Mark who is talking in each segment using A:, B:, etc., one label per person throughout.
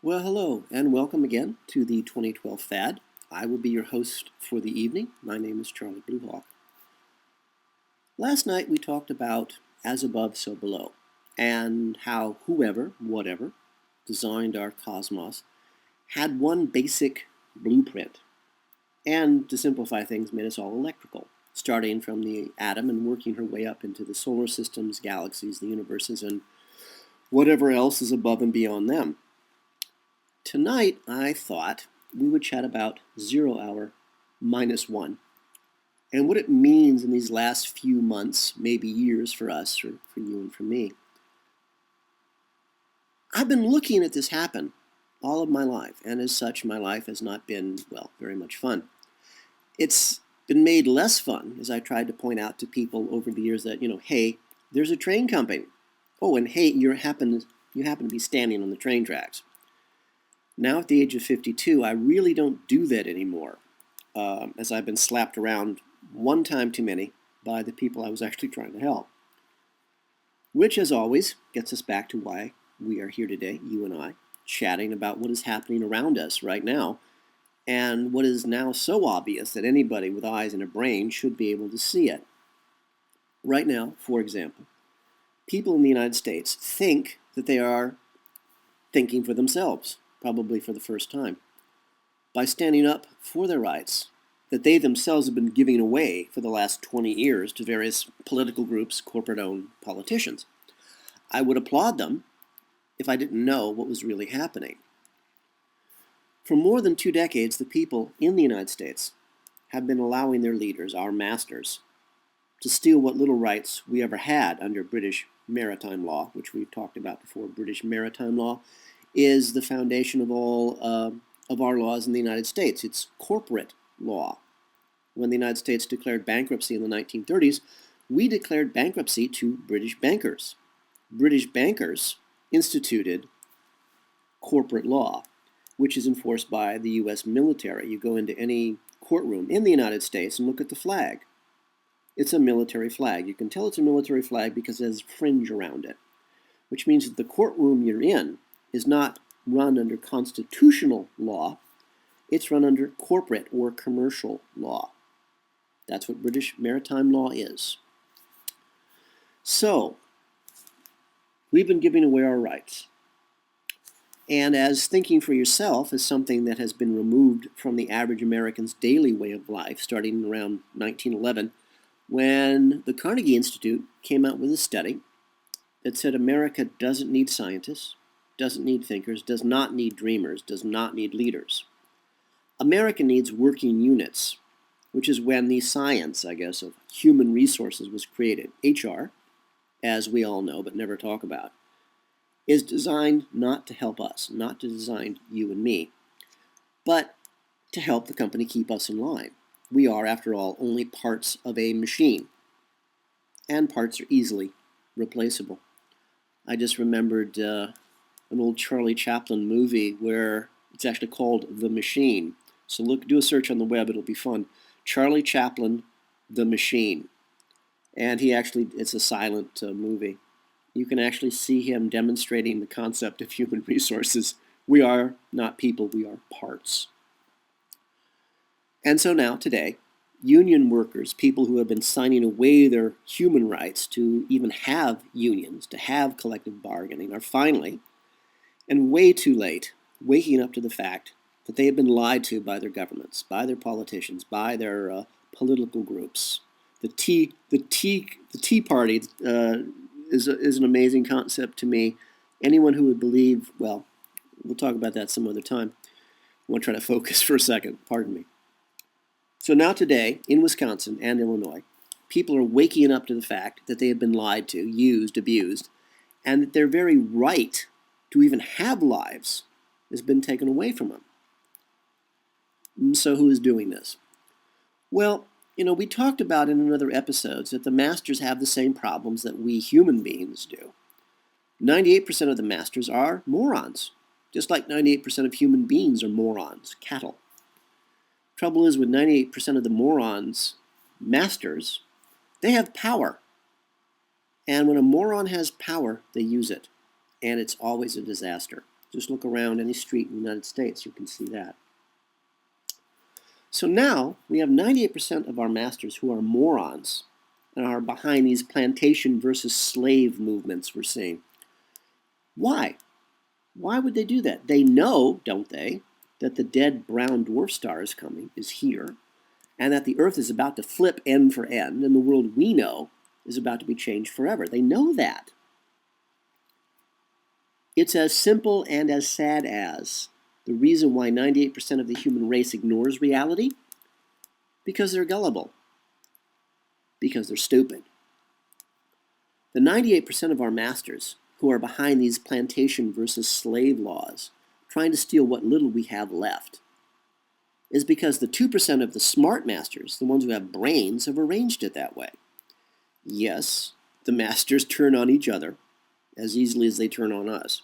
A: Well, hello, and welcome again to the 2012 Fad. I will be your host for the evening. My name is Charlie Bluehawk. Last night we talked about as above, so below, and how whoever, whatever, designed our cosmos had one basic blueprint, and to simplify things, made us all electrical, starting from the atom and working her way up into the solar systems, galaxies, the universes, and whatever else is above and beyond them. Tonight, I thought we would chat about 0 hour minus 1 and what it means in these last few months, maybe years for us or for you and for me. I've been looking at this happen all of my life, and as such, my life has not been, well, very much fun. It's been made less fun as I tried to point out to people over the years that, hey, there's a train coming. Oh, and hey, you happen to be standing on the train tracks. Now at the age of 52, I really don't do that anymore, as I've been slapped around one time too many by the people I was actually trying to help. Which, as always, gets us back to why we are here today, you and I, chatting about what is happening around us right now, and what is now so obvious that anybody with eyes and a brain should be able to see it. Right now, for example, people in the United States think that they are thinking for themselves, probably for the first time, by standing up for their rights that they themselves have been giving away for the last 20 years to various political groups, corporate-owned politicians. I would applaud them if I didn't know what was really happening. For more than 2 decades, the people in the United States have been allowing their leaders, our masters, to steal what little rights we ever had under British maritime law, which we've talked about before. British maritime law is the foundation of all of our laws in the United States. It's corporate law. When the United States declared bankruptcy in the 1930s, we declared bankruptcy to British bankers. British bankers instituted corporate law, which is enforced by the U.S. military. You go into any courtroom in the United States and look at the flag. It's a military flag. You can tell it's a military flag because it has fringe around it, which means that the courtroom you're in is not run under constitutional law, it's run under corporate or commercial law. That's what British maritime law is. So, we've been giving away our rights. And as thinking for yourself is something that has been removed from the average American's daily way of life, starting around 1911, when the Carnegie Institute came out with a study that said America doesn't need scientists, doesn't need thinkers, does not need dreamers, does not need leaders. America needs working units, which is when the science, I guess, of human resources was created. HR, as we all know but never talk about, is designed not to help us, not to design you and me, but to help the company keep us in line. We are, after all, only parts of a machine, and parts are easily replaceable. I just remembered an old Charlie Chaplin movie where it's actually called The Machine. So do a search on the web, it'll be fun. Charlie Chaplin, The Machine. And it's a silent movie. You can actually see him demonstrating the concept of human resources. We are not people, we are parts. And so now, today, union workers, people who have been signing away their human rights to even have unions, to have collective bargaining, are finally, and way too late, waking up to the fact that they have been lied to by their governments, by their politicians, by their political groups. The Tea Party is an amazing concept to me. Anyone who would believe, well, we'll talk about that some other time. I want to try to focus for a second, pardon me. So now today, in Wisconsin and Illinois, people are waking up to the fact that they have been lied to, used, abused, and that their very right to even have lives has been taken away from them. So who is doing this? Well, we talked about in other episodes that the masters have the same problems that we human beings do. 98% of the masters are morons, just like 98% of human beings are morons, cattle. Trouble is with 98% of the morons, masters, they have power. And when a moron has power, they use it. And it's always a disaster. Just look around any street in the United States, you can see that. So now we have 98% of our masters who are morons and are behind these plantation versus slave movements we're seeing. Why? Why would they do that? They know, don't they, that the dead brown dwarf star is coming, is here, and that the Earth is about to flip end for end, and the world we know is about to be changed forever. They know that. It's as simple and as sad as the reason why 98% of the human race ignores reality. Because they're gullible. Because they're stupid. The 98% of our masters who are behind these plantation versus slave laws, trying to steal what little we have left, is because the 2% of the smart masters, the ones who have brains, have arranged it that way. Yes, the masters turn on each other as easily as they turn on us.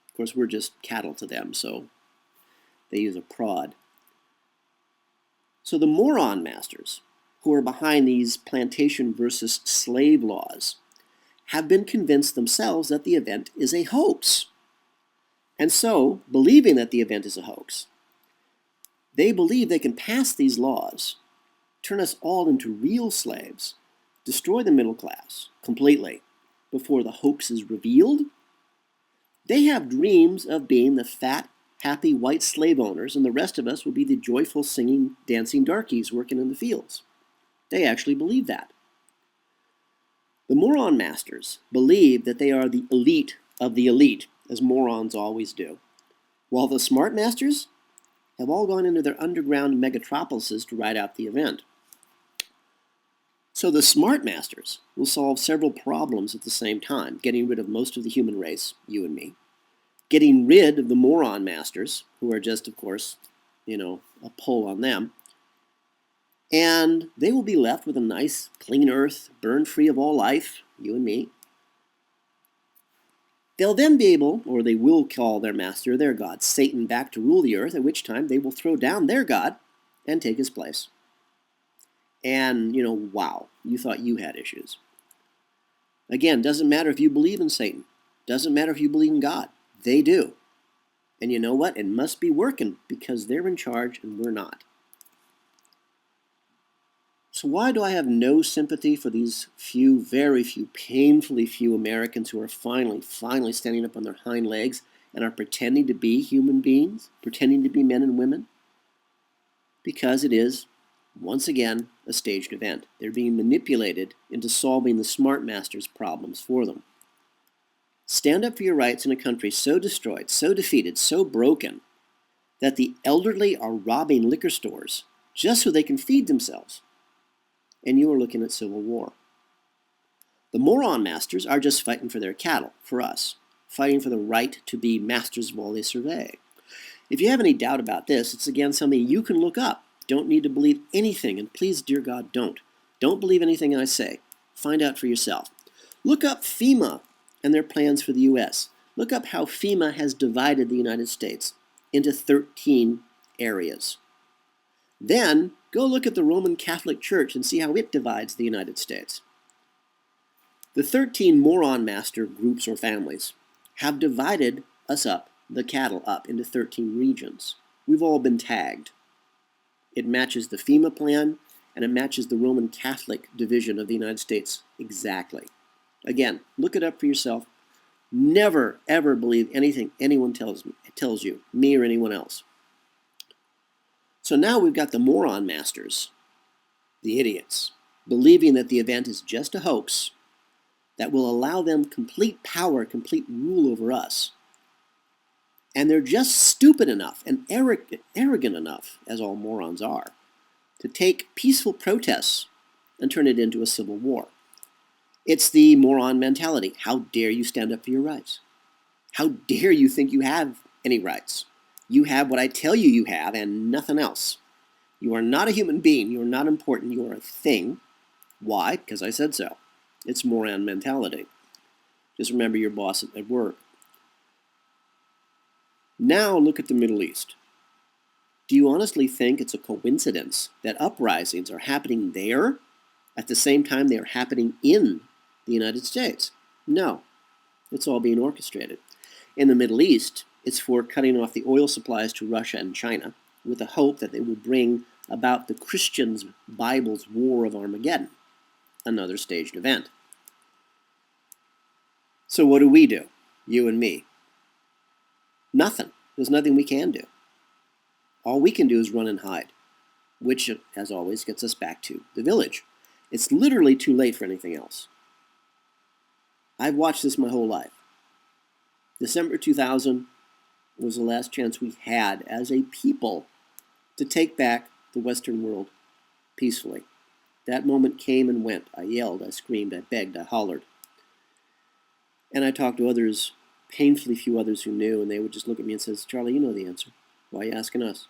A: Of course, we're just cattle to them, so they use a prod. So the moron masters, who are behind these plantation versus slave laws, have been convinced themselves that the event is a hoax. And so, believing that the event is a hoax, they believe they can pass these laws, turn us all into real slaves, destroy the middle class completely before the hoax is revealed. They have dreams of being the fat, happy white slave owners, and the rest of us will be the joyful, singing, dancing darkies working in the fields. They actually believe that. The moron masters believe that they are the elite of the elite, as morons always do, while the smart masters have all gone into their underground megatropolises to ride out the event. So the smart masters will solve several problems at the same time, getting rid of most of the human race, you and me, getting rid of the moron masters, who are just, of course, a pull on them, and they will be left with a nice, clean earth, burned free of all life, you and me. They'll then be able, or they will call their master, their god, Satan, back to rule the earth, at which time they will throw down their god and take his place. And, wow, you thought you had issues. Again, doesn't matter if you believe in Satan. Doesn't matter if you believe in God. They do. And you know what? It must be working because they're in charge and we're not. So why do I have no sympathy for these few, very few, painfully few Americans who are finally standing up on their hind legs and are pretending to be human beings, pretending to be men and women? Because it is, once again, a staged event. They're being manipulated into solving the smart masters' problems for them. Stand up for your rights in a country so destroyed, so defeated, so broken, that the elderly are robbing liquor stores just so they can feed themselves. And you are looking at civil war. The moron masters are just fighting for their cattle, for us, fighting for the right to be masters of all they survey. If you have any doubt about this, it's again something you can look up. Don't need to believe anything, and please, dear God, don't. Don't believe anything I say. Find out for yourself. Look up FEMA and their plans for the U.S. Look up how FEMA has divided the United States into 13 areas. Then, go look at the Roman Catholic Church and see how it divides the United States. The 13 moron master groups or families have divided us up, the cattle up, into 13 regions. We've all been tagged. It matches the FEMA plan, and it matches the Roman Catholic division of the United States exactly. Again, look it up for yourself. Never, ever believe anything anyone tells you, me or anyone else. So now we've got the moron masters, the idiots, believing that the event is just a hoax that will allow them complete power, complete rule over us. And they're just stupid enough and arrogant enough, as all morons are, to take peaceful protests and turn it into a civil war. It's the moron mentality. How dare you stand up for your rights? How dare you think you have any rights? You have what I tell you you have and nothing else. You are not a human being. You are not important. You are a thing. Why? Because I said so. It's moron mentality. Just remember your boss at work. Now look at the Middle East. Do you honestly think it's a coincidence that uprisings are happening there at the same time they are happening in the United States? No. It's all being orchestrated. In the Middle East, It's for cutting off the oil supplies to Russia and China with the hope that they would bring about the Christians' Bible's War of Armageddon, another staged event. So what do? You and me? Nothing. There's nothing we can do. All we can do is run and hide, which, as always, gets us back to the village. It's literally too late for anything else. I've watched this my whole life. December 2000 was the last chance we had as a people to take back the Western world peacefully. That moment came and went. I yelled, I screamed, I begged, I hollered. And I talked to others, painfully few others who knew, and they would just look at me and say, Charlie, you know the answer. Why are you asking us?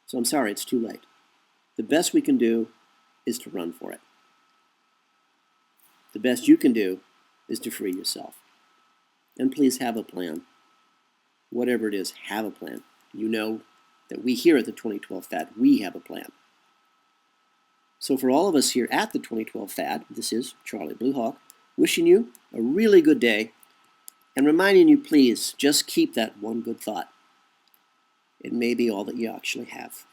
A: So I'm sorry, it's too late. The best we can do is to run for it. The best you can do is to free yourself. And please have a plan. Whatever it is, have a plan. You know that we here at the 2012 FAD, we have a plan. So for all of us here at the 2012 FAD, this is Charlie Bluehawk, wishing you a really good day and reminding you, please, just keep that one good thought. It may be all that you actually have.